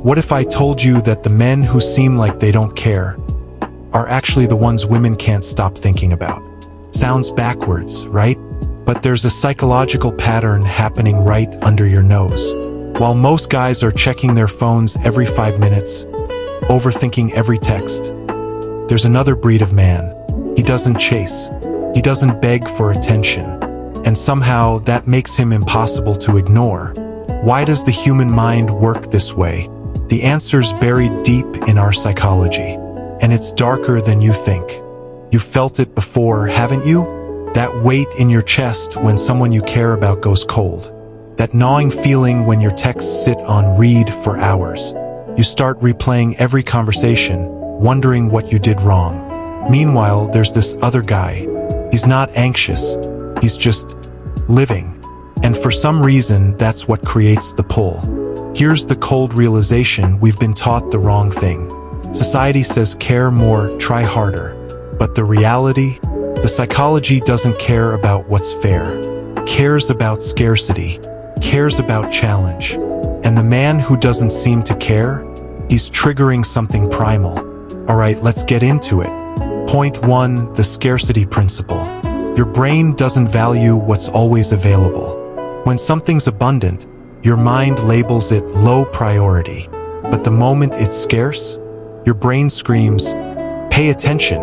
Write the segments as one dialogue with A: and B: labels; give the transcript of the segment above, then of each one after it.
A: What if I told you that the men who seem like they don't care are actually the ones women can't stop thinking about? Sounds backwards, right? But there's a psychological pattern happening right under your nose. While most guys are checking their phones every 5 minutes, overthinking every text, there's another breed of man. He doesn't chase. He doesn't beg for attention. And somehow that makes him impossible to ignore. Why does the human mind work this way? The answer's buried deep in our psychology. And it's darker than you think. You've felt it before, haven't you? That weight in your chest when someone you care about goes cold. That gnawing feeling when your texts sit on read for hours. You start replaying every conversation, wondering what you did wrong. Meanwhile, there's this other guy. He's not anxious. He's just living. And for some reason, that's what creates the pull. Here's the cold realization: we've been taught the wrong thing. Society says care more, try harder. But the reality? The psychology doesn't care about what's fair. Cares about scarcity. Cares about challenge. And the man who doesn't seem to care? He's triggering something primal. Alright, let's get into it. Point 1, the scarcity principle. Your brain doesn't value what's always available. When something's abundant, your mind labels it low priority. But the moment it's scarce, your brain screams, pay attention.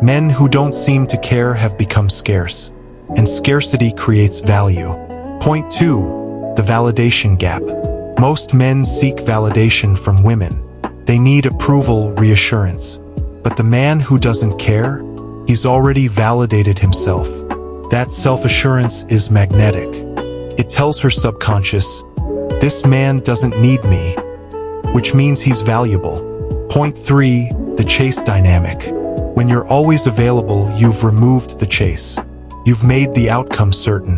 A: Men who don't seem to care have become scarce, and scarcity creates value. Point 2, the validation gap. Most men seek validation from women. They need approval, reassurance. But the man who doesn't care, he's already validated himself. That self-assurance is magnetic. It tells her subconscious, this man doesn't need me, which means he's valuable. Point 3, the chase dynamic. When you're always available, you've removed the chase. You've made the outcome certain.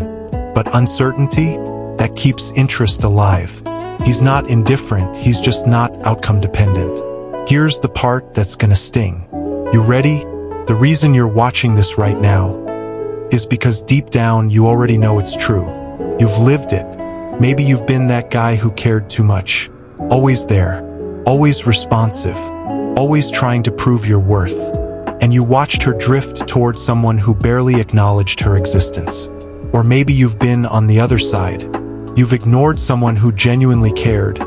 A: But uncertainty? That keeps interest alive. He's not indifferent, he's just not outcome dependent. Here's the part that's gonna sting. You ready? The reason you're watching this right now is because deep down you already know it's true. You've lived it. Maybe you've been that guy who cared too much. Always there. Always responsive. Always trying to prove your worth. And you watched her drift toward someone who barely acknowledged her existence. Or maybe you've been on the other side. You've ignored someone who genuinely cared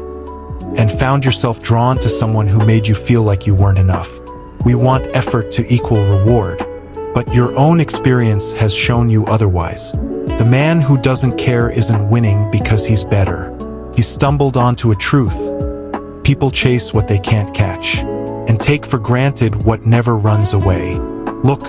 A: and found yourself drawn to someone who made you feel like you weren't enough. We want effort to equal reward, but your own experience has shown you otherwise. The man who doesn't care isn't winning because he's better. He stumbled onto a truth. People chase what they can't catch and take for granted what never runs away. Look,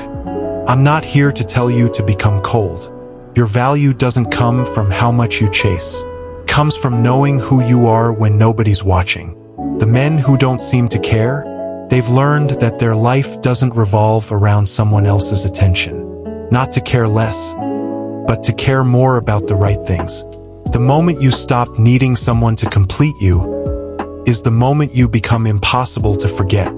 A: I'm not here to tell you to become cold. Your value doesn't come from how much you chase. It comes from knowing who you are when nobody's watching. The men who don't seem to care, they've learned that their life doesn't revolve around someone else's attention. Not to care less, but to care more about the right things. The moment you stop needing someone to complete you is the moment you become impossible to forget.